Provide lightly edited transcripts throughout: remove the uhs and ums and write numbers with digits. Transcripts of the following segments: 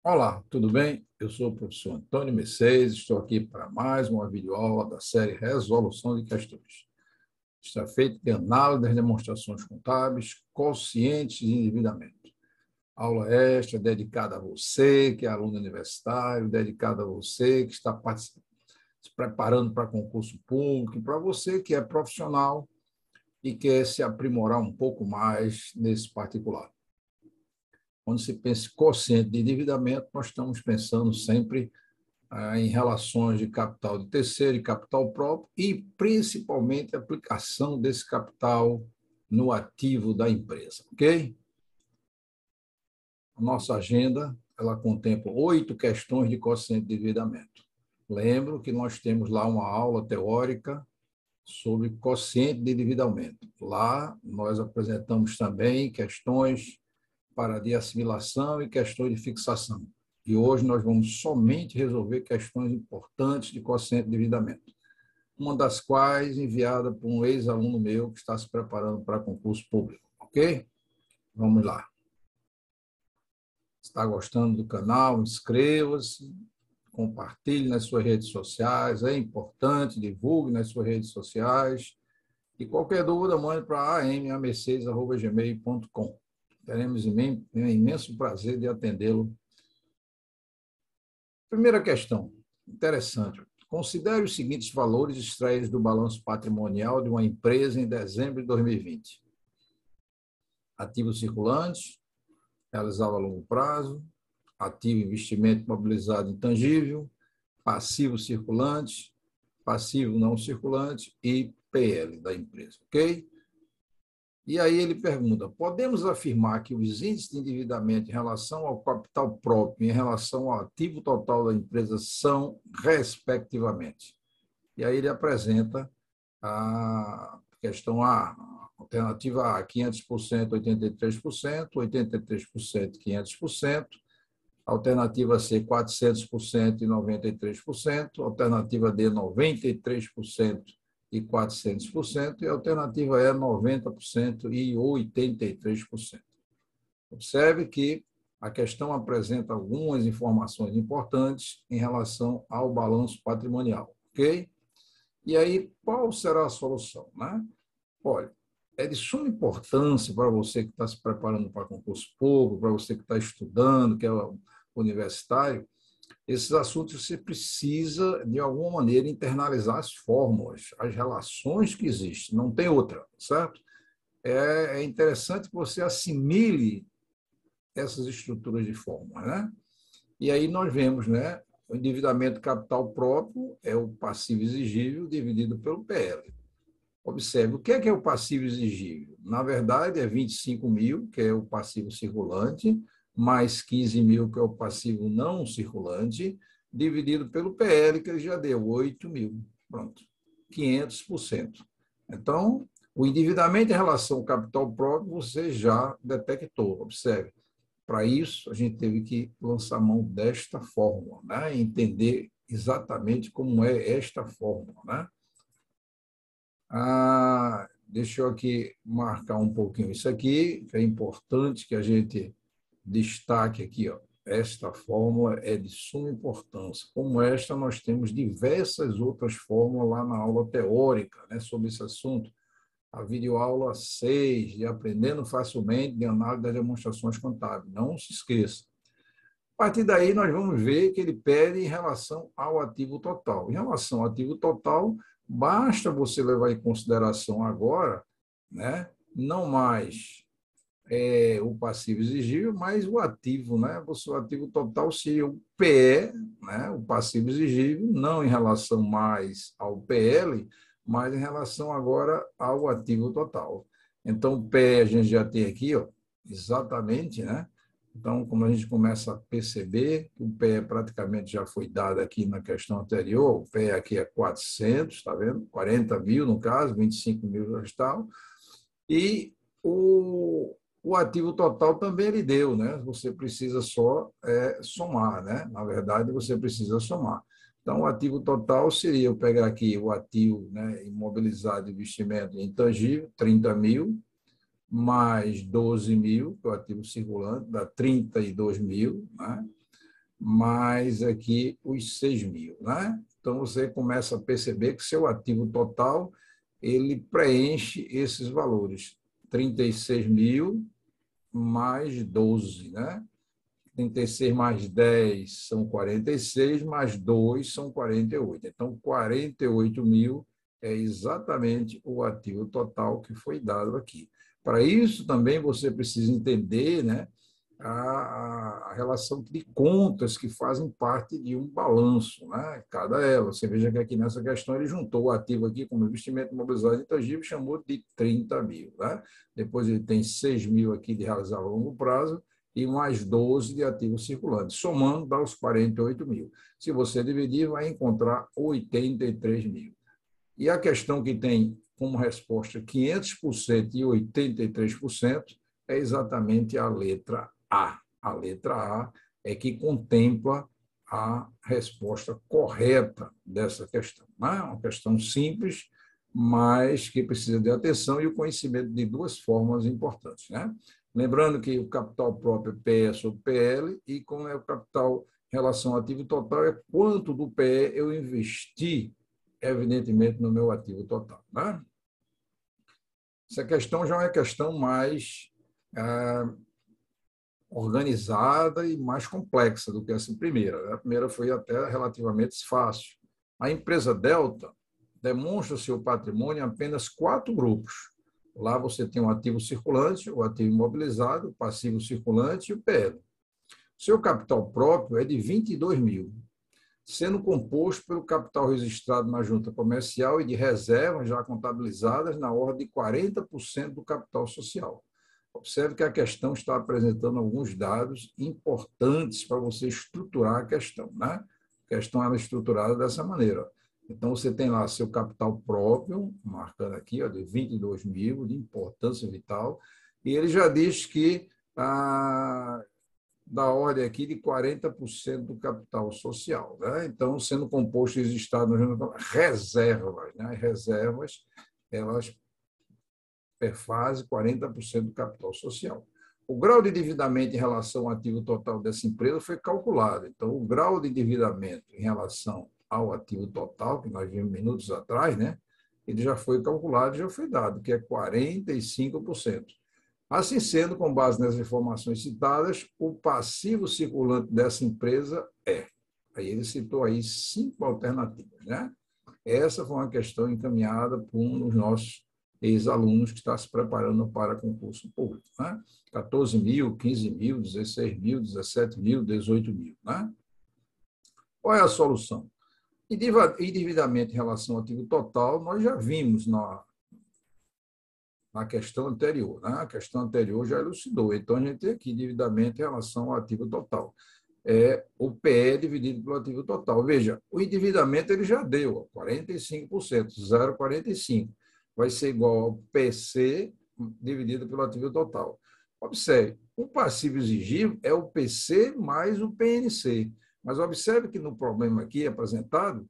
Olá, tudo bem? Eu sou o professor Antônio Mercedes, estou aqui para mais uma videoaula da série Resolução de Questões. Está feita de análise das demonstrações contábeis, quocientes de endividamento. Aula extra dedicada a você, que é aluno universitário, dedicada a você, que está se preparando para concurso público, e para você que é profissional e quer se aprimorar um pouco mais nesse particular. Quando se pensa em quociente de endividamento, nós estamos pensando sempre em relações de capital de terceiro e capital próprio e, principalmente, a aplicação desse capital no ativo da empresa, ok? A nossa agenda, ela contempla 8 questões de quociente de endividamento. Lembro que nós temos lá uma aula teórica sobre quociente de endividamento. Lá nós apresentamos também questões para de assimilação e questões de fixação. E hoje nós vamos somente resolver questões importantes de quociente de endividamento, uma das quais enviada por um ex-aluno meu que está se preparando para concurso público, ok? Vamos lá. Está gostando do canal? Inscreva-se, compartilhe nas suas redes sociais, é importante, divulgue nas suas redes sociais. E qualquer dúvida, mande para amercedes@gmail.com. Teremos imenso prazer de atendê-lo. Primeira questão, interessante. Considere os seguintes valores extraídos do balanço patrimonial de uma empresa em dezembro de 2020. Ativo circulante, realizado a longo prazo, ativo investimento imobilizado intangível, passivo circulante, passivo não circulante e PL da empresa, ok? E aí ele pergunta, podemos afirmar que os índices de endividamento em relação ao capital próprio e em relação ao ativo total da empresa são, respectivamente? E aí ele apresenta a questão A, alternativa A, 500%, 83%, 83%, 500%, alternativa C, 400% e 93%, alternativa D, 93% e 400%, e a alternativa E, 90% e 83%. Observe que a questão apresenta algumas informações importantes em relação ao balanço patrimonial, ok? E aí, qual será a solução, né? Olha, é de suma importância para você que está se preparando para concurso público, para você que está estudando, que é universitário, esses assuntos você precisa, de alguma maneira, internalizar as fórmulas, as relações que existem, não tem outra, certo? É interessante que você assimile essas estruturas de fórmula, né? E aí nós vemos, né? O endividamento capital próprio é o passivo exigível dividido pelo PL. Observe, o que é o passivo exigível? Na verdade, é 25 mil, que é o passivo circulante, mais 15 mil, que é o passivo não circulante, dividido pelo PL, que ele já deu, 8 mil. Pronto, 500%. Então, o endividamento em relação ao capital próprio, você já detectou. Observe, para isso, a gente teve que lançar mão desta fórmula, né? Entender exatamente como é esta fórmula, né? Deixa eu aqui marcar um pouquinho isso aqui, que é importante que a gente destaque aqui, ó. Esta fórmula é de suma importância. Como esta, nós temos diversas outras fórmulas lá na aula teórica, né, sobre esse assunto. A videoaula 6, de Aprendendo Facilmente de Análise das Demonstrações Contábeis. Não se esqueça. A partir daí, nós vamos ver que ele pede em relação ao ativo total. Em relação ao ativo total, basta você levar em consideração agora, né, não mais o passivo exigível, mas o ativo, né? O ativo total seria o PE, né, o passivo exigível, não em relação mais ao PL, mas em relação agora ao ativo total. Então, o PE a gente já tem aqui, ó, exatamente, né? Então, como a gente começa a perceber que o PE praticamente já foi dado aqui na questão anterior, o PE aqui é 400, está vendo? 40 mil no caso, 25 mil já está. E o ativo total também ele deu, né? Você precisa só somar, né? Na verdade, você precisa somar. Então, o ativo total seria, eu pegar aqui o ativo, né, imobilizado de investimento intangível, 30 mil, mais 12 mil, que é o ativo circulante, dá 32 mil, né? mais aqui os 6 mil, né? Então, você começa a perceber que seu ativo total, ele preenche esses valores. 36 mil mais 12, né? 36 mais 10 são 46, mais 2 são 48. Então, 48 mil é exatamente o ativo total que foi dado aqui. Para isso, também você precisa entender, né, a relação de contas que fazem parte de um balanço, né? Cada ela. Você veja que aqui nessa questão ele juntou o ativo aqui como investimento imobilizado intangível e chamou de 30 mil. Né? Depois ele tem 6 mil aqui de realizar a longo prazo e mais 12 de ativos circulantes. Somando, dá os 48 mil. Se você dividir, vai encontrar 83 mil. E a questão que tem como resposta 500% e 83% é exatamente a letra A. A letra A é que contempla a resposta correta dessa questão. Não é uma questão simples, mas que precisa de atenção e o conhecimento de duas formas importantes. Né? Lembrando que o capital próprio é PE sobre PL e como é o capital em relação ao ativo total é quanto do PE eu investi, evidentemente, no meu ativo total. Né? Essa questão já é uma questão mais organizada e mais complexa do que essa primeira. A primeira foi até relativamente fácil. A empresa Delta demonstra seu patrimônio em apenas 4 grupos. Lá você tem o ativo circulante, o ativo imobilizado, o passivo circulante e o PL. Seu capital próprio é de 22 mil, sendo composto pelo capital registrado na junta comercial e de reservas já contabilizadas na ordem de 40% do capital social. Observe que a questão está apresentando alguns dados importantes para você estruturar a questão. Né? A questão é estruturada dessa maneira. Então, você tem lá seu capital próprio, marcando aqui, ó, de 22 mil, de importância vital, e ele já diz que da ordem aqui de 40% do capital social. Né? Então, sendo composto e registrado no reservas. Né? Reservas, elas perfazem 40% do capital social. O grau de endividamento em relação ao ativo total dessa empresa foi calculado. Então, o grau de endividamento em relação ao ativo total, que nós vimos minutos atrás, né? Ele já foi calculado, já foi dado, que é 45%. Assim sendo, com base nas informações citadas, o passivo circulante dessa empresa é. Aí ele citou aí 5 alternativas. Né? Essa foi uma questão encaminhada por um dos nossos ex-alunos que está se preparando para concurso público. Né? 14 mil, 15 mil, 16 mil, 17 mil, 18 mil. Né? Qual é a solução? Endividamento em relação ao ativo total, nós já vimos na questão anterior. Né? A questão anterior já elucidou. Então, a gente tem aqui endividamento em relação ao ativo total. É o PE dividido pelo ativo total. Veja, o endividamento ele já deu, 45%, 0,45. Vai ser igual ao PC dividido pelo ativo total. Observe, o passivo exigível é o PC mais o PNC. Mas observe que no problema aqui apresentado,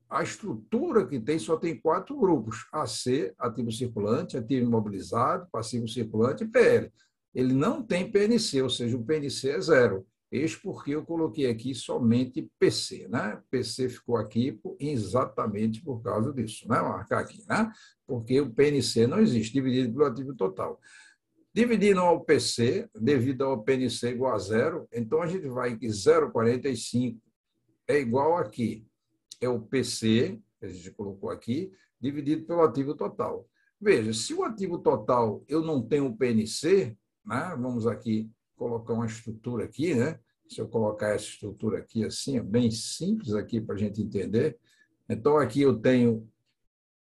a estrutura que tem só tem 4 grupos: AC, ativo circulante, ativo imobilizado, passivo circulante e PL. Ele não tem PNC, ou seja, o PNC é 0. Eis porque eu coloquei aqui somente PC. Né? PC ficou aqui exatamente por causa disso. Né? Vou marcar aqui, né? Porque o PNC não existe, dividido pelo ativo total. Dividindo ao PC, devido ao PNC igual a 0, então a gente vai que 0,45 é igual aqui. É o PC, que a gente colocou aqui, dividido pelo ativo total. Veja, se o ativo total eu não tenho o PNC, né? Vamos aqui colocar uma estrutura aqui, né? Se eu colocar essa estrutura aqui assim, é bem simples aqui para a gente entender. Então, aqui eu tenho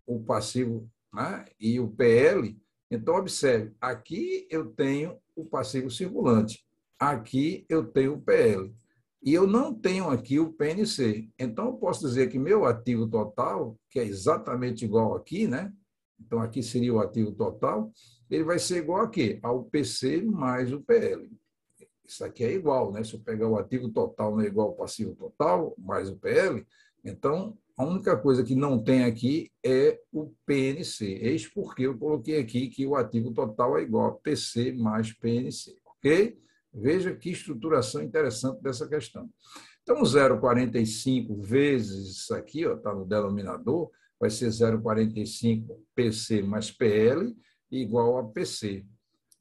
o passivo, né? E o PL. Então, observe, aqui eu tenho o passivo circulante, aqui eu tenho o PL. E eu não tenho aqui o PNC. Então, eu posso dizer que meu ativo total, que é exatamente igual aqui, né? Então, aqui seria o ativo total, ele vai ser igual a quê? Ao PC mais o PL. Isso aqui é igual, né? Se eu pegar o ativo total não é igual ao passivo total, mais o PL, então a única coisa que não tem aqui é o PNC. Eis porque eu coloquei aqui que o ativo total é igual a PC mais PNC, ok? Veja que estruturação interessante dessa questão. Então, 0,45 vezes isso aqui, está no denominador, vai ser 0,45 PC mais PL igual a PC.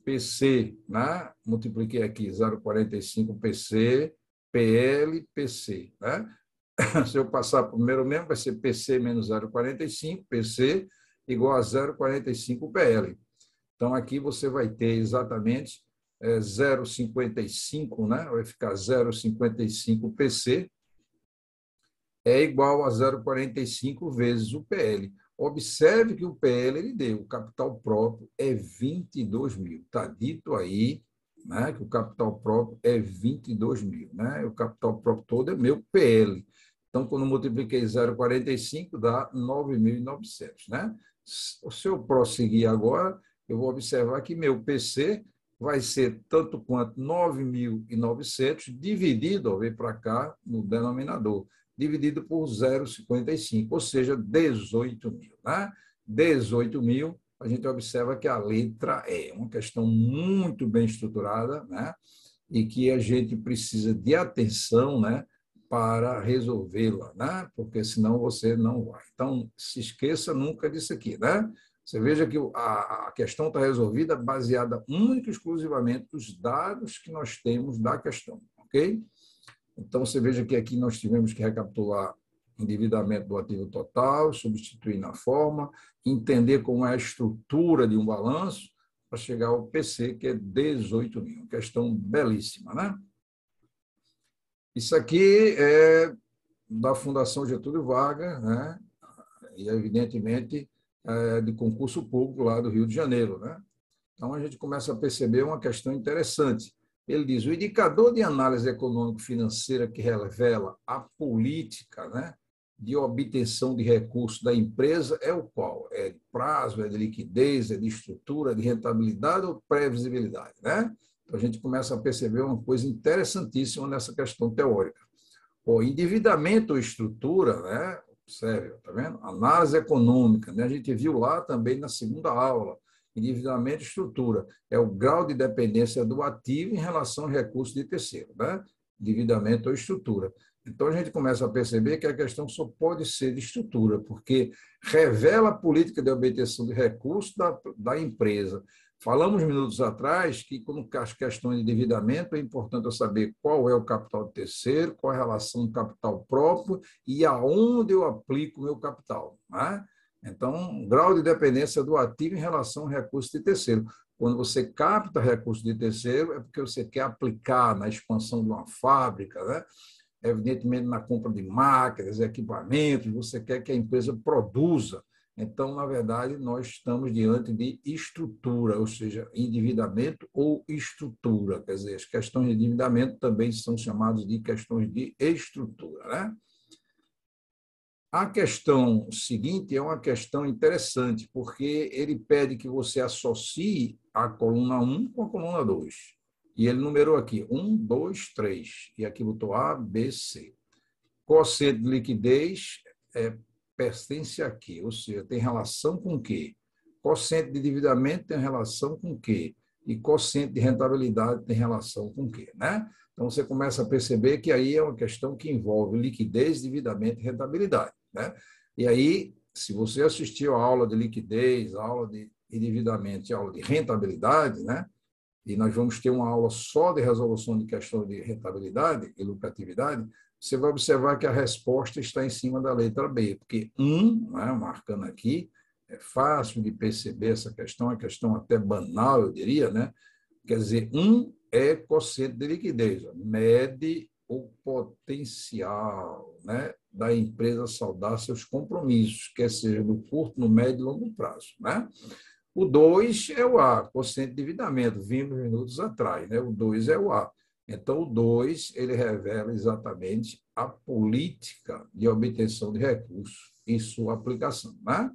PC, né? Multipliquei aqui 0,45 PC, PL, PC. Né? Se eu passar para o primeiro mesmo, vai ser PC menos 0,45, PC igual a 0,45 PL. Então, aqui você vai ter exatamente 0,55, né? Vai ficar 0,55 PC é igual a 0,45 vezes o PL. Observe que o PL ele deu, o capital próprio é 22 mil. Está dito aí, né, que o capital próprio é 22 mil. Né? O capital próprio todo é meu PL. Então, quando multipliquei 0,45, dá 9.900. Né? Se eu prosseguir agora, eu vou observar que meu PC vai ser tanto quanto 9.900 dividido, vem para cá, no denominador, dividido por 0,55, ou seja, 18 mil. Né? 18 mil, a gente observa que a letra é uma questão muito bem estruturada, né? E que a gente precisa de atenção, né? Para resolvê-la, né? Porque senão você não vai. Então, se esqueça nunca disso aqui, né? Você veja que a questão está resolvida baseada única e exclusivamente nos dados que nós temos da questão, ok? Então, você veja que aqui nós tivemos que recapitular o endividamento do ativo total, substituir na forma, entender como é a estrutura de um balanço para chegar ao PC, que é 18 mil. Questão belíssima, né? Isso aqui é da Fundação Getúlio Vargas, né? E, evidentemente, de concurso público lá do Rio de Janeiro, né? Então, a gente começa a perceber uma questão interessante. Ele diz, o indicador de análise econômico-financeira que revela a política, né, de obtenção de recursos da empresa é o qual? É de prazo, é de liquidez, é de estrutura, de rentabilidade ou previsibilidade, né? Então, a gente começa a perceber uma coisa interessantíssima nessa questão teórica. O endividamento ou estrutura, né? Observe, tá vendo? Análise econômica, né? A gente viu lá também na segunda aula. Endividamento e estrutura é o grau de dependência do ativo em relação ao recurso de terceiro, né? Endividamento ou estrutura. Então, a gente começa a perceber que a questão só pode ser de estrutura, porque revela a política de obtenção de recursos da empresa. Falamos minutos atrás que, quando as questões de endividamento, é importante eu saber qual é o capital de terceiro, qual é a relação do capital próprio e aonde eu aplico o meu capital, né? Então, grau de dependência do ativo em relação ao recurso de terceiro. Quando você capta recurso de terceiro, é porque você quer aplicar na expansão de uma fábrica, né? Evidentemente, na compra de máquinas, equipamentos, você quer que a empresa produza. Então, na verdade, nós estamos diante de estrutura, ou seja, endividamento ou estrutura. Quer dizer, as questões de endividamento também são chamadas de questões de estrutura, né? A questão seguinte é uma questão interessante, porque ele pede que você associe a coluna 1 com a coluna 2. E ele numerou aqui 1, 2, 3. E aqui botou A, B, C. Quociente de liquidez pertence a quê? Ou seja, tem relação com o quê? Quociente de endividamento tem relação com o quê? E quociente de rentabilidade tem relação com o quê? Né? Então, você começa a perceber que aí é uma questão que envolve liquidez, endividamento e rentabilidade. Né? E aí, se você assistiu a aula de liquidez, a aula de endividamento e a aula de rentabilidade, né? E nós vamos ter uma aula só de resolução de questão de rentabilidade e lucratividade, você vai observar que a resposta está em cima da letra B, porque né, marcando aqui, é fácil de perceber essa questão, é uma questão até banal, eu diria, né? Quer dizer, é quociente de liquidez, mede o potencial, né, da empresa saldar seus compromissos, quer seja no curto, no médio e longo prazo. Né? O 2 é o A, quociente de endividamento, vimos minutos atrás. Né? O 2 é o A. Então, o 2 ele revela exatamente a política de obtenção de recursos e sua aplicação. Né?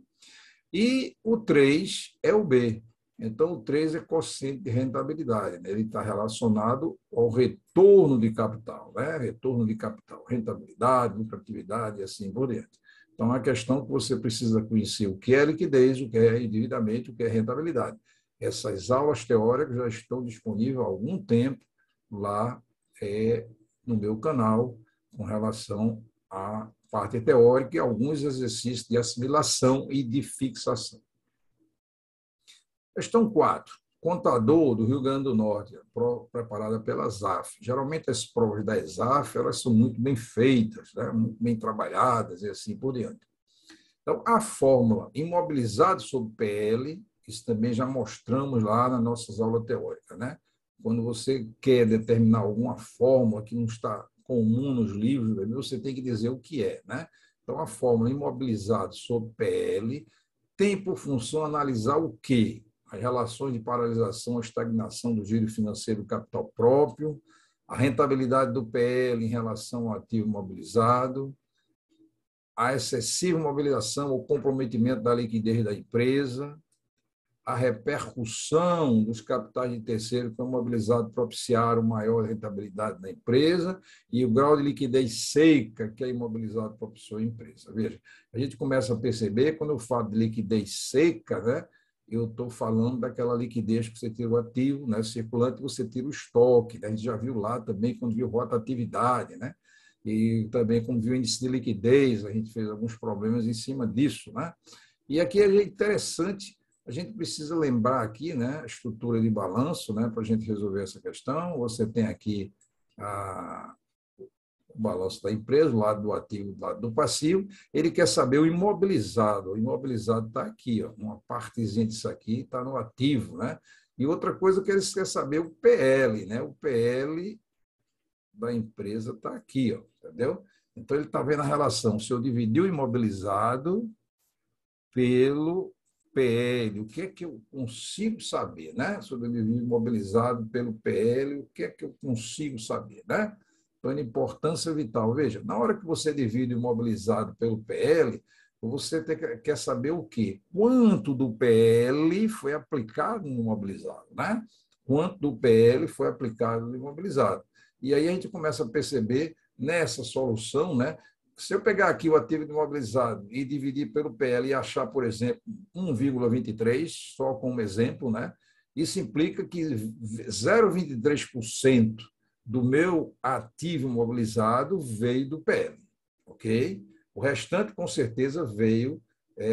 E o 3 é o B. Então, o 3 é quociente de rentabilidade, né? Ele está relacionado ao retorno de capital, né? Retorno de capital, rentabilidade, lucratividade e assim por diante. Então, é uma questão que você precisa conhecer o que é liquidez, o que é endividamento, o que é rentabilidade. Essas aulas teóricas já estão disponíveis há algum tempo lá no meu canal com relação à parte teórica e alguns exercícios de assimilação e de fixação. Questão 4. Contador do Rio Grande do Norte, preparada pela ZAF. Geralmente as provas da ZAF elas são muito bem feitas, né? Muito bem trabalhadas e assim por diante. Então, a fórmula imobilizado sobre PL, isso também já mostramos lá nas nossas aulas teóricas, né? Quando você quer determinar alguma fórmula que não está comum nos livros, você tem que dizer o que é, né? Então, a fórmula imobilizado sobre PL tem por função analisar o quê? As relações de paralisação ou estagnação do giro financeiro do capital próprio, a rentabilidade do PL em relação ao ativo imobilizado, a excessiva mobilização ou comprometimento da liquidez da empresa, a repercussão dos capitais de terceiro que foram mobilizados propiciaram maior rentabilidade da empresa e o grau de liquidez seca que é imobilizado propiciou a empresa. Veja, a gente começa a perceber, quando eu falo de liquidez seca, né, eu estou falando daquela liquidez que você tira o ativo, né, circulante, você tira o estoque. Né, a gente já viu lá também, quando viu rotatividade, né? E também, como viu o índice de liquidez, a gente fez alguns problemas em cima disso. Né? E aqui é interessante, a gente precisa lembrar aqui, né, a estrutura de balanço, né, para a gente resolver essa questão. Você tem aqui o balanço da empresa, o lado do ativo, o lado do passivo. Ele quer saber o imobilizado. O imobilizado está aqui, ó, uma partezinha disso aqui está no ativo. Né? E outra coisa que eles querem saber o PL. Né? O PL da empresa está aqui, ó, entendeu? Então, ele está vendo a relação. Se eu dividir o imobilizado pelo PL, o que é que eu consigo saber, né? Se eu dividir o imobilizado pelo PL, o que é que eu consigo saber, né? Então, a importância vital. Veja, na hora que você divide o imobilizado pelo PL, você quer saber o quê? Quanto do PL foi aplicado no imobilizado, né? Quanto do PL foi aplicado no imobilizado. E aí a gente começa a perceber nessa solução, né? Se eu pegar aqui o ativo imobilizado e dividir pelo PL e achar, por exemplo, 1,23, só como exemplo, né? Isso implica que 0,23% do meu ativo imobilizado veio do PL, ok? O restante, com certeza, veio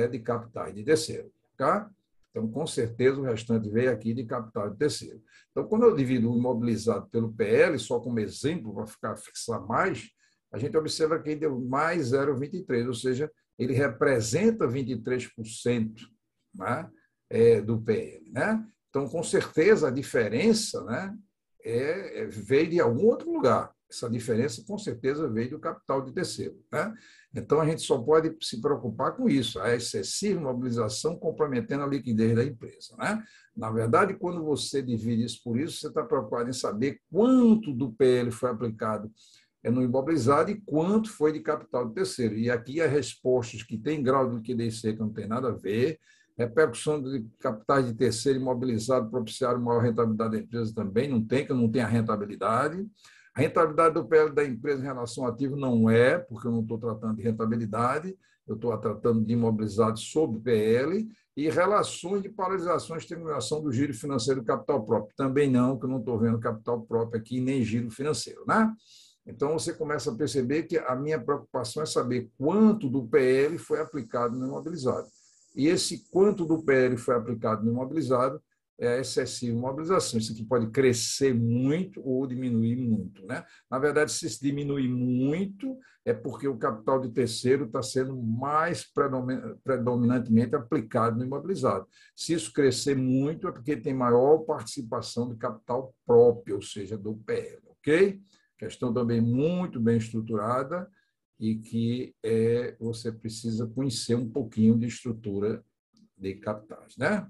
de capitais de terceiro, tá? Então, com certeza, o restante veio aqui de capital de terceiro. Então, quando eu divido o imobilizado pelo PL, só como exemplo, para fixar mais, a gente observa que ele deu mais 0,23, ou seja, ele representa 23%, né, do PL. Né? Então, com certeza, a diferença, né, veio de algum outro lugar. Essa diferença, com certeza, veio do capital de terceiro. Né? Então, a gente só pode se preocupar com isso, a excessiva mobilização comprometendo a liquidez da empresa. Né? Na verdade, quando você divide isso por isso, você está preocupado em saber quanto do PL foi aplicado no imobilizado e quanto foi de capital de terceiro. E aqui as respostas que têm grau de liquidez seca não tem nada a ver. Repercussão de capitais de terceiro imobilizado propiciaram maior rentabilidade da empresa também, não tem, que não tem a rentabilidade. A rentabilidade do PL da empresa em relação ao ativo não é, porque eu não estou tratando de rentabilidade, eu estou tratando de imobilizado sobre PL, e relações de paralisação e exterminação do giro financeiro do capital próprio. Também não, que eu não estou vendo capital próprio aqui, nem giro financeiro. Né? Então, você começa a perceber que a minha preocupação é saber quanto do PL foi aplicado no imobilizado. E esse quanto do PL foi aplicado no imobilizado é a excessiva mobilização. Isso aqui pode crescer muito ou diminuir muito. Né? Na verdade, se diminuir muito, é porque o capital de terceiro está sendo mais predominantemente aplicado no imobilizado. Se isso crescer muito, é porque tem maior participação de capital próprio, ou seja, do PL. Ok? Questão também muito bem estruturada e que você precisa conhecer um pouquinho de estrutura de capitais. Né?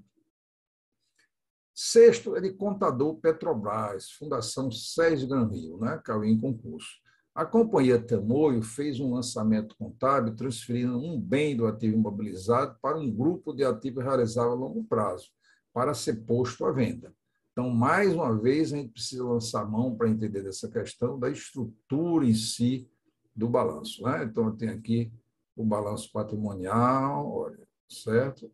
Sexto é de contador Petrobras, Fundação Sérgio Granville, né? Caiu em concurso. A companhia Tamoio fez um lançamento contábil transferindo um bem do ativo imobilizado para um grupo de ativos realizável a longo prazo, para ser posto à venda. Então, mais uma vez, a gente precisa lançar a mão para entender dessa questão da estrutura em si do balanço. Né? Então, eu tenho aqui o balanço patrimonial, olha, certo?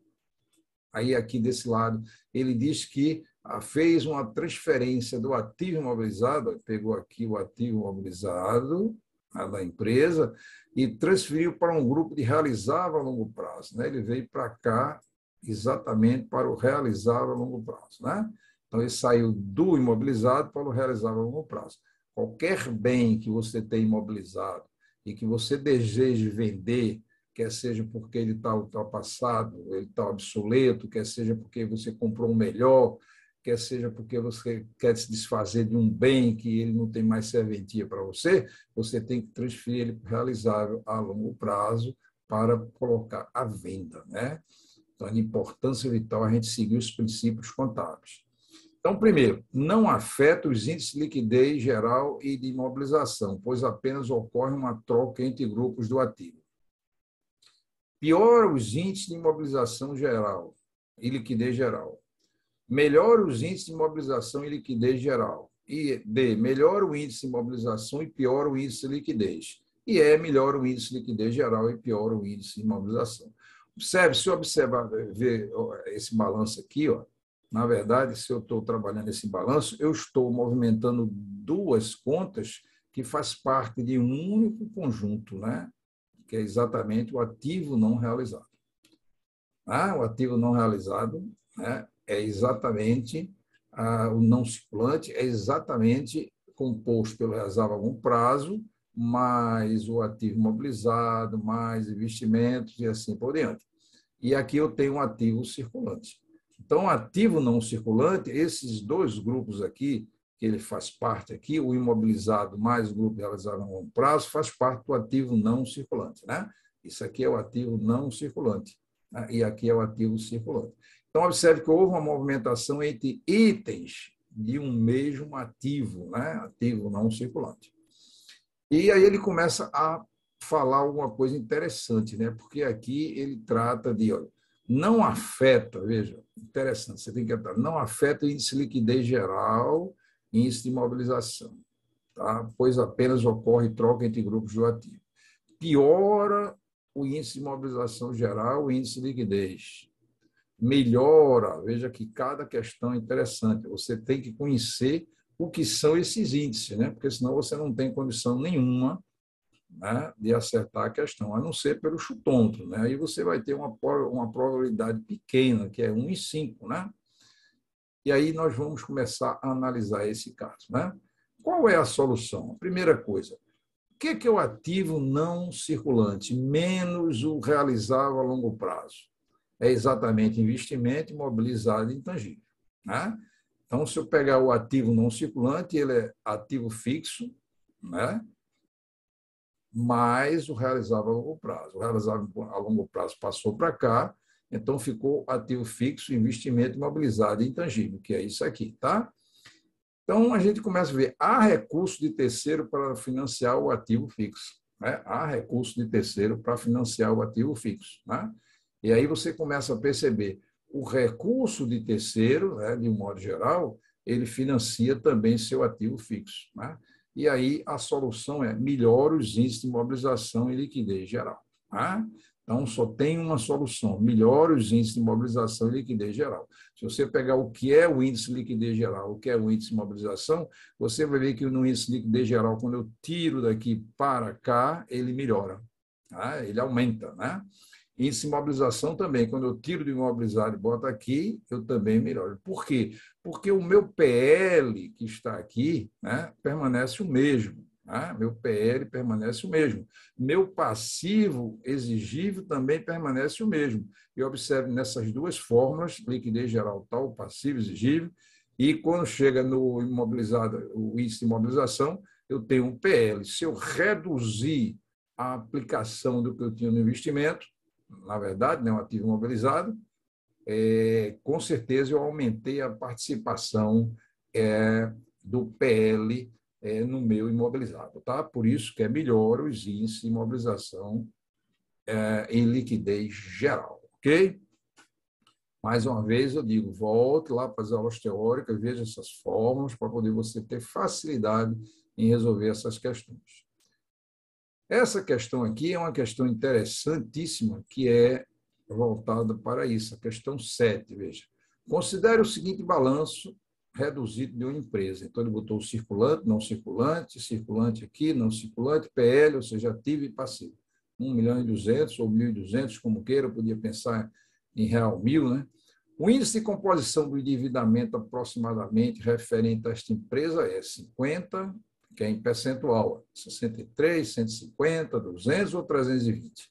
Aí, aqui desse lado, ele diz que fez uma transferência do ativo imobilizado, pegou aqui o ativo imobilizado da empresa e transferiu para um grupo de realizável a longo prazo. Né? Ele veio para cá exatamente para o realizável a longo prazo. Né? Então, ele saiu do imobilizado para o realizável a longo prazo. Qualquer bem que você tem imobilizado e que você deseje vender, quer seja porque ele está ultrapassado, ele está obsoleto, quer seja porque você comprou um melhor, quer seja porque você quer se desfazer de um bem que ele não tem mais serventia para você, você tem que transferir ele para o realizável a longo prazo para colocar à venda. Né? Então, é de importância vital a gente seguir os princípios contábeis. Então, primeiro, não afeta os índices de liquidez geral e de imobilização, pois apenas ocorre uma troca entre grupos do ativo. Piora os índices de imobilização geral e liquidez geral. Melhora os índices de imobilização e liquidez geral. E D, melhora o índice de imobilização e piora o índice de liquidez. E E, melhora o índice de liquidez geral e piora o índice de imobilização. Observe, se eu observar, ver esse balanço aqui, ó, na verdade, se eu estou trabalhando esse balanço, eu estou movimentando duas contas que faz parte de um único conjunto, né? Que é exatamente o ativo não realizado. O ativo não realizado, né, é exatamente o não circulante, é exatamente composto pelo reserva a algum prazo, mais o ativo imobilizado, mais investimentos e assim por diante. E aqui eu tenho um ativo circulante. Então, ativo não circulante, esses dois grupos aqui, que ele faz parte aqui, o imobilizado mais o grupo realizado a longo prazo, faz parte do ativo não circulante. Né? Isso aqui é o ativo não circulante. Né? E aqui é o ativo circulante. Então, observe que houve uma movimentação entre itens de um mesmo ativo, né? Ativo não circulante. E aí ele começa a falar alguma coisa interessante, né? Porque aqui ele trata de, olha, não afeta, veja, interessante, você tem que entrar, não afeta o índice de liquidez geral, índice de imobilização, tá? Pois apenas ocorre troca entre grupos do ativo. Piora o índice de imobilização geral, o índice de liquidez. Melhora, veja que cada questão é interessante, você tem que conhecer o que são esses índices, né? Porque senão você não tem condição nenhuma, né, de acertar a questão, a não ser pelo chutômetro. Né? Aí você vai ter uma probabilidade pequena, que é 1 em 5. Né? E aí nós vamos começar a analisar esse caso. Né? Qual é a solução? A primeira coisa, o que é o ativo não circulante, menos o realizável a longo prazo? É exatamente investimento imobilizado e intangível. Né? Então, se eu pegar o ativo não circulante, ele é ativo fixo, né? Mais o realizável a longo prazo. O realizável a longo prazo passou para cá, então ficou ativo fixo, investimento imobilizado e intangível, que é isso aqui, tá? Então, a gente começa a ver, há recurso de terceiro para financiar o ativo fixo. Né? Há recurso de terceiro para financiar o ativo fixo. Né? E aí você começa a perceber, o recurso de terceiro, né, de um modo geral, ele financia também seu ativo fixo. Né? E aí a solução é melhora os índices de imobilização e liquidez geral. Tá? Então, só tem uma solução, melhora os índices de imobilização e liquidez geral. Se você pegar o que é o índice de liquidez geral, o que é o índice de imobilização, você vai ver que no índice de liquidez geral, quando eu tiro daqui para cá, ele melhora, tá? Ele aumenta. Né? Índice de imobilização também, quando eu tiro do imobilizado e boto aqui, eu também melhoro. Por quê? Porque o meu PL que está aqui, né, permanece o mesmo. Né? Meu PL permanece o mesmo. Meu passivo exigível também permanece o mesmo. E observe nessas duas fórmulas, liquidez geral tal, passivo exigível, e quando chega no imobilizado, o índice de imobilização, eu tenho um PL. Se eu reduzir a aplicação do que eu tinha no investimento, na verdade, né, um ativo imobilizado, com certeza eu aumentei a participação do PL no meu imobilizado. Tá? Por isso que é melhor os índices de imobilização em liquidez geral. Ok? Mais uma vez, eu digo, volte lá para as aulas teóricas, veja essas fórmulas para poder você ter facilidade em resolver essas questões. Essa questão aqui é uma questão interessantíssima, que é voltada para isso, a questão 7, veja. Considere o seguinte balanço reduzido de uma empresa. Então, ele botou o circulante, não circulante, circulante aqui, não circulante, PL, ou seja, ativo e passivo. 1.200.000 ou 1.200, como queira, podia pensar em real 1.000, né? O índice de composição do endividamento aproximadamente referente a esta empresa é 50, que é em percentual, 63, 150, 200 ou 320.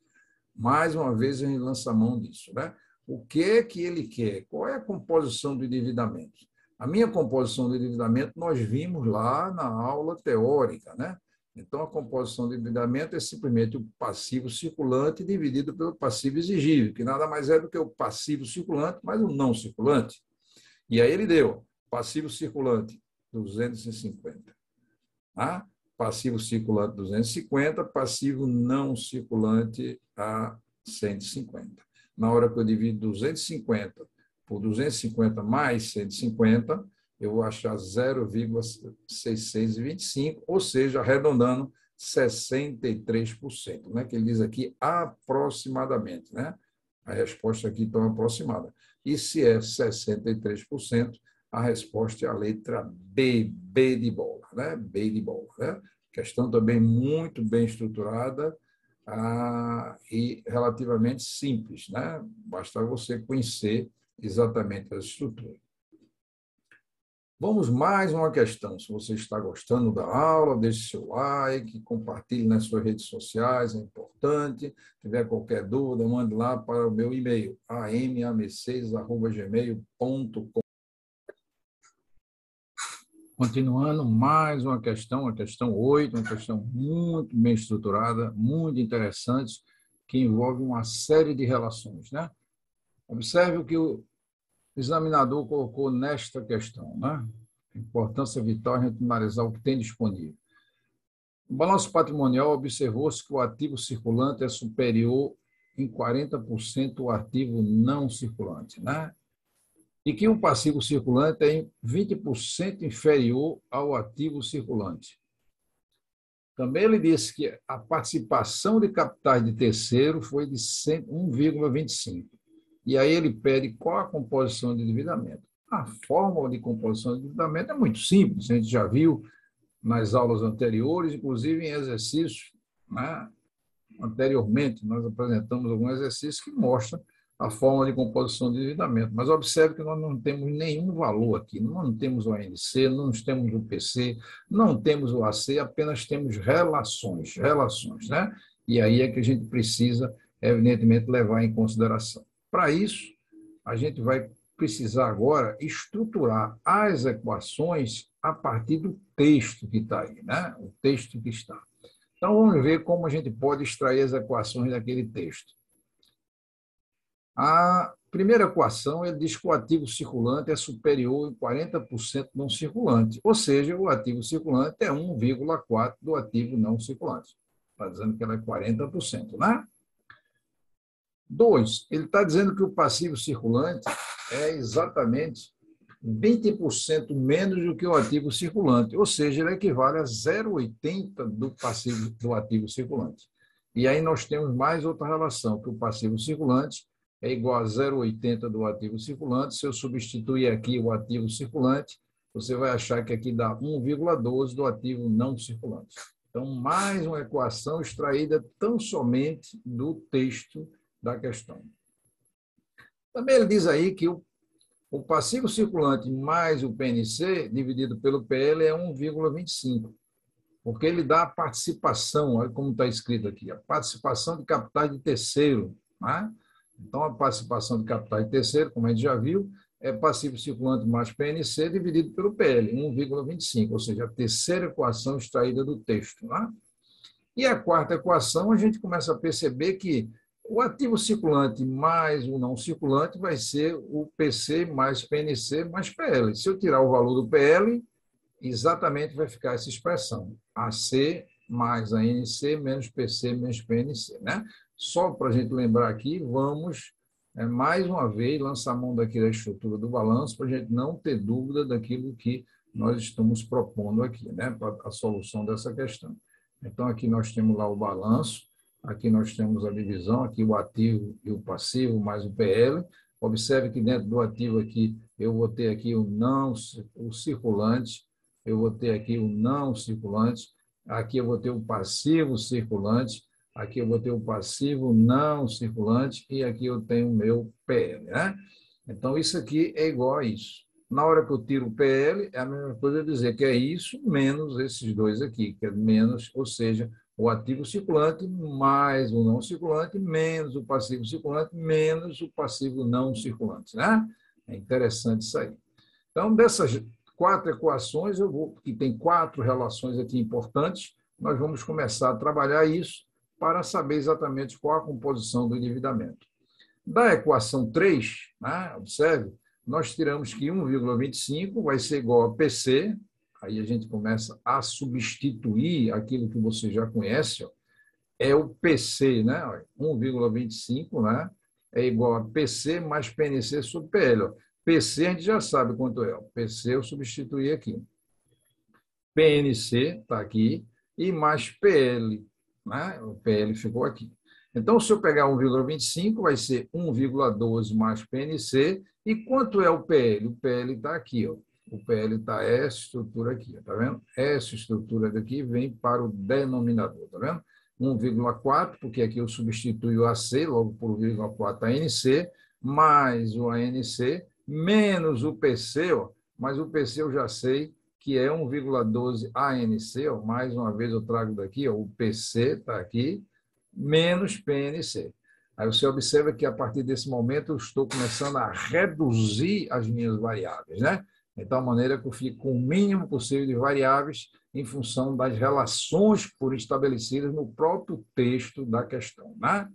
Mais uma vez, a gente lança a mão disso, né? O que é que ele quer? Qual é a composição do endividamento? A minha composição do endividamento nós vimos lá na aula teórica, né? Então, a composição do endividamento é simplesmente o passivo circulante dividido pelo passivo exigível, que nada mais é do que o passivo circulante mais o não circulante. E aí ele deu passivo circulante 250, tá? Passivo circulante 250, passivo não circulante a 150. Na hora que eu divido 250 por 250 mais 150, eu vou achar 0,6625, ou seja, arredondando 63%, né? Que ele diz aqui aproximadamente, né? A resposta aqui está aproximada. E se é 63%, a resposta é a letra B, B de bola, né? B de bola, né? Questão também muito bem estruturada e relativamente simples, né? Basta você conhecer exatamente a estrutura. Vamos mais uma questão. Se você está gostando da aula, deixe seu like, compartilhe nas suas redes sociais, é importante. Se tiver qualquer dúvida, mande lá para o meu e-mail, am6@gmail.com. Continuando, mais uma questão, a questão 8, uma questão muito bem estruturada, muito interessante, que envolve uma série de relações, né? Observe o que o examinador colocou nesta questão, né? A importância vital é a gente analisar o que tem disponível. No balanço patrimonial, observou-se que o ativo circulante é superior em 40% ao ativo não circulante, né? E que o passivo circulante é em 20% inferior ao ativo circulante. Também ele disse que a participação de capitais de terceiro foi de 1,25. E aí ele pede qual a composição de endividamento. A fórmula de composição de endividamento é muito simples, a gente já viu nas aulas anteriores, inclusive em exercícios, né? Anteriormente, nós apresentamos alguns exercícios que mostram a forma de composição de endividamento. Mas observe que nós não temos nenhum valor aqui, não temos o ANC, não temos o PC, não temos o AC, apenas temos relações, né? E aí é que a gente precisa, evidentemente, levar em consideração. Para isso, a gente vai precisar agora estruturar as equações a partir do texto que está aí, né? O texto que está. Então, vamos ver como a gente pode extrair as equações daquele texto. A primeira equação, ele diz que o ativo circulante é superior em 40% não circulante, ou seja, o ativo circulante é 1,4 do ativo não circulante. Está dizendo que ela é 40%, né? 2, ele está dizendo que o passivo circulante é exatamente 20% menos do que o ativo circulante, ou seja, ele equivale a 0,80 do passivo do ativo circulante. E aí nós temos mais outra relação, que o passivo circulante é igual a 0,80 do ativo circulante. Se eu substituir aqui o ativo circulante, você vai achar que aqui dá 1,12 do ativo não circulante. Então, mais uma equação extraída tão somente do texto da questão. Também ele diz aí que o passivo circulante mais o PNC dividido pelo PL é 1,25, porque ele dá a participação, olha como está escrito aqui, a participação de capitais de terceiro, né? Então, a participação de capitais de terceiro, como a gente já viu, é passivo circulante mais PNC dividido pelo PL, 1,25, ou seja, a terceira equação extraída do texto, né? E a quarta equação, a gente começa a perceber que o ativo circulante mais o não circulante vai ser o PC mais PNC mais PL. Se eu tirar o valor do PL, exatamente vai ficar essa expressão. AC mais ANC menos PC menos PNC, né? Só para a gente lembrar aqui, vamos, mais uma vez, lançar a mão daqui da estrutura do balanço para a gente não ter dúvida daquilo que nós estamos propondo aqui, né? Para a solução dessa questão. Então, aqui nós temos lá o balanço, aqui nós temos a divisão, aqui o ativo e o passivo mais o PL. Observe que dentro do ativo aqui, eu vou ter aqui o circulante, eu vou ter aqui o não circulante, aqui eu vou ter o passivo circulante, aqui eu vou ter o passivo não circulante e aqui eu tenho o meu PL, né? Então, isso aqui é igual a isso. Na hora que eu tiro o PL, é a mesma coisa dizer que é isso menos esses dois aqui, que é menos, ou seja, o ativo circulante mais o não circulante, menos o passivo circulante, menos o passivo não circulante, né? É interessante isso aí. Então, dessas 4 equações, que tem 4 relações aqui importantes, nós vamos começar a trabalhar isso para saber exatamente qual a composição do endividamento. Da equação 3, né, observe, nós tiramos que 1,25 vai ser igual a PC, aí a gente começa a substituir aquilo que você já conhece, ó, é o PC, né? 1,25, né? É igual a PC mais PNC sobre PL. Ó. PC a gente já sabe quanto é. PC eu substituí aqui. PNC está aqui e mais PL, né? O PL ficou aqui. Então, se eu pegar 1,25, vai ser 1,12 mais PNC. E quanto é o PL? O PL está aqui, ó. O PL está essa estrutura aqui, está vendo? Essa estrutura daqui vem para o denominador, está vendo? 1,4, porque aqui eu substituo o AC, logo por 1,4 ANC, mais o ANC, menos o PC, ó, mas o PC eu já sei que é 1,12 ANC, ó, mais uma vez eu trago daqui, ó, o PC está aqui, menos PNC. Aí você observa que a partir desse momento eu estou começando a reduzir as minhas variáveis, né? De tal maneira que eu fico com o mínimo possível de variáveis em função das relações que foram estabelecidas no próprio texto da questão, né?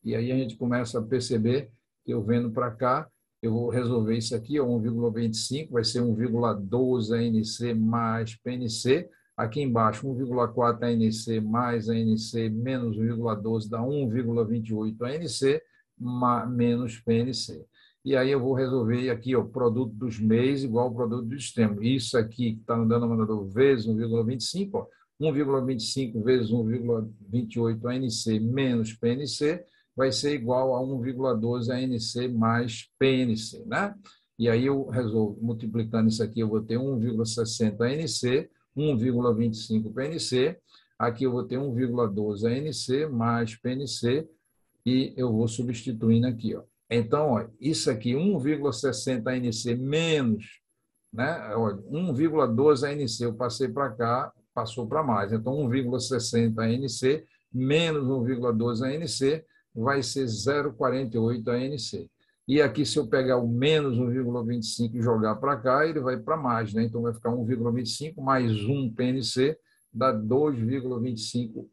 E aí a gente começa a perceber que eu vendo para cá, eu vou resolver isso aqui, 1,25, vai ser 1,12 ANC mais PNC, aqui embaixo 1,4 ANC mais ANC menos 1,12 dá 1,28 ANC menos PNC. E aí eu vou resolver aqui, o produto dos meses igual ao produto do extremo. Isso aqui que está no denominador vezes 1,25, 1,25 vezes 1,28 ANC menos PNC, vai ser igual a 1,12 ANC mais PNC, né? E aí eu resolvo, multiplicando isso aqui, eu vou ter 1,60 ANC, 1,25 PNC, aqui eu vou ter 1,12 ANC mais PNC, e eu vou substituindo aqui, ó. Então, ó, isso aqui, 1,60 ANC menos, né? Olha, 1,12 ANC, eu passei para cá, passou para mais. Então, 1,60 ANC menos 1,12 ANC vai ser 0,48 ANC. E aqui, se eu pegar o menos 1,25 e jogar para cá, ele vai para mais, né? Então, vai ficar 1,25 mais 1 PNC, dá 2,25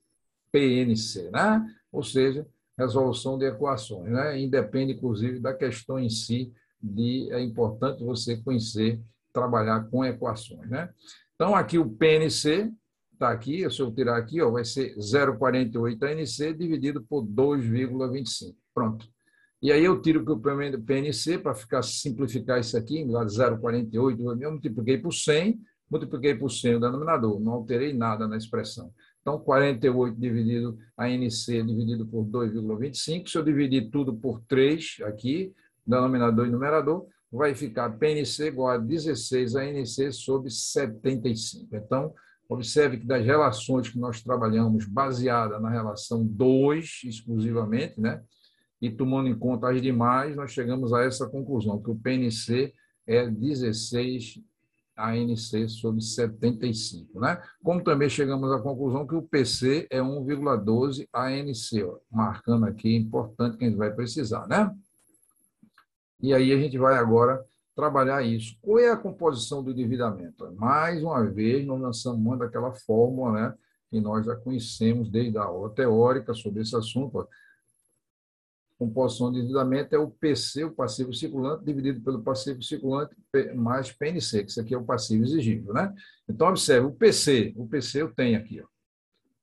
PNC, né? Ou seja, resolução de equações, né? Independe, inclusive, da questão em si, é importante você conhecer, trabalhar com equações, né? Então, aqui o PNC está aqui, se eu tirar aqui, ó, vai ser 0,48 ANC dividido por 2,25. Pronto. E aí eu tiro o PNC para simplificar isso aqui, em lugar de 0,48, eu multipliquei por 100, multipliquei por 100 o denominador, não alterei nada na expressão. Então, 48 dividido ANC dividido por 2,25. Se eu dividir tudo por 3 aqui, denominador e numerador, vai ficar PNC igual a 16 ANC sobre 75. Então, observe que das relações que nós trabalhamos, baseada na relação 2, exclusivamente, né? E tomando em conta as demais, nós chegamos a essa conclusão, que o PNC é 16 ANC sobre 75, né? Como também chegamos à conclusão que o PC é 1,12 ANC, ó, marcando aqui, importante que a gente vai precisar, né? E aí a gente vai agora trabalhar isso. Qual é a composição do endividamento? Mais uma vez, nós lançamos uma daquela fórmula, né, que nós já conhecemos desde a aula teórica sobre esse assunto, ó. Composição de endividamento é o PC, o passivo circulante, dividido pelo passivo circulante mais PNC, que isso aqui é o passivo exigível, né? Então, observe, o PC eu tenho aqui, ó.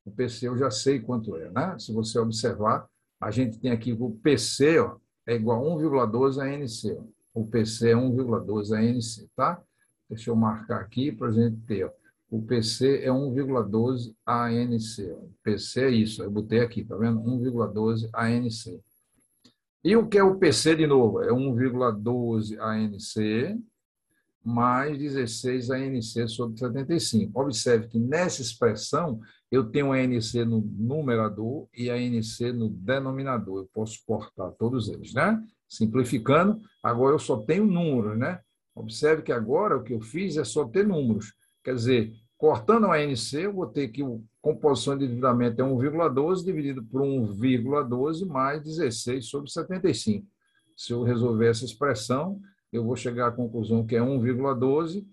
O PC eu já sei quanto é, né? Se você observar, a gente tem aqui o PC, ó, é igual a 1,12 ANC, ó. O PC é 1,12 ANC, tá? Deixa eu marcar aqui para a gente ter, ó. O PC é 1,12 ANC, ó. O PC é isso, eu botei aqui, tá vendo? 1,12 ANC. E o que é o PC de novo? É 1,12 ANC mais 16 ANC sobre 75. Observe que nessa expressão eu tenho ANC no numerador e ANC no denominador. Eu posso cortar todos eles, né? Simplificando, agora eu só tenho números, né? Observe que agora o que eu fiz é só ter números. Quer dizer, cortando a ANC, eu vou ter que a composição de endividamento é 1,12 dividido por 1,12 mais 16 sobre 75. Se eu resolver essa expressão, eu vou chegar à conclusão que é 1,12,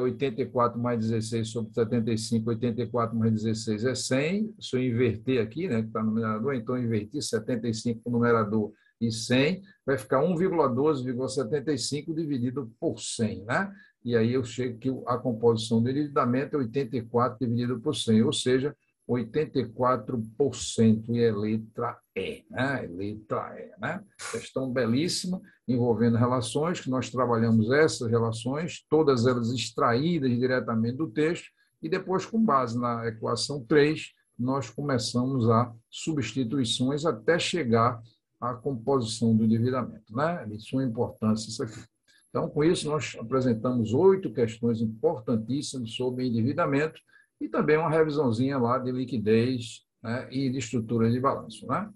84 mais 16 sobre 75, 84 mais 16 é 100. Se eu inverter aqui, né, que está no numerador, então eu inverti 75 no numerador e 100, vai ficar 1,12,75 dividido por 100, né? E aí eu chego que a composição do endividamento é 84 dividido por 100, ou seja, 84%, e é letra E, né? É letra E, né? Questão belíssima, envolvendo relações, que nós trabalhamos essas relações, todas elas extraídas diretamente do texto, e depois, com base na equação 3, nós começamos a substituições até chegar à composição do endividamento, né? De suma importância isso aqui. Então, com isso, nós apresentamos 8 questões importantíssimas sobre endividamento e também uma revisãozinha lá de liquidez, né, e de estrutura de balanço, né?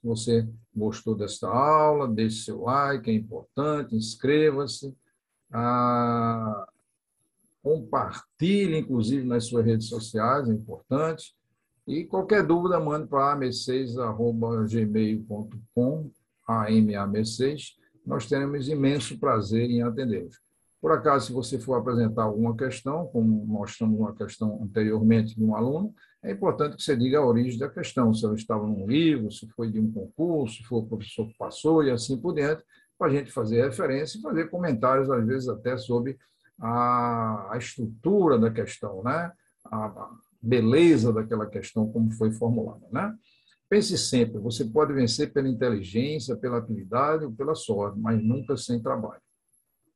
Se você gostou desta aula, deixe seu like, é importante, inscreva-se, compartilhe, inclusive, nas suas redes sociais, é importante. E qualquer dúvida, mande para am6@gmail.com, AM6. Nós teremos imenso prazer em atendê-los. Por acaso, se você for apresentar alguma questão, como mostramos uma questão anteriormente de um aluno, é importante que você diga a origem da questão, se ela estava num livro, se foi de um concurso, se foi o professor que passou e assim por diante, para a gente fazer referência e fazer comentários, às vezes até sobre a estrutura da questão, né? A beleza daquela questão, como foi formulada, né? Pense sempre, você pode vencer pela inteligência, pela atividade ou pela sorte, mas nunca sem trabalho.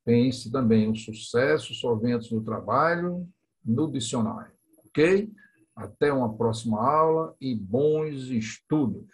Pense também, o sucesso só vem antes do trabalho, no dicionário, ok? Até uma próxima aula e bons estudos!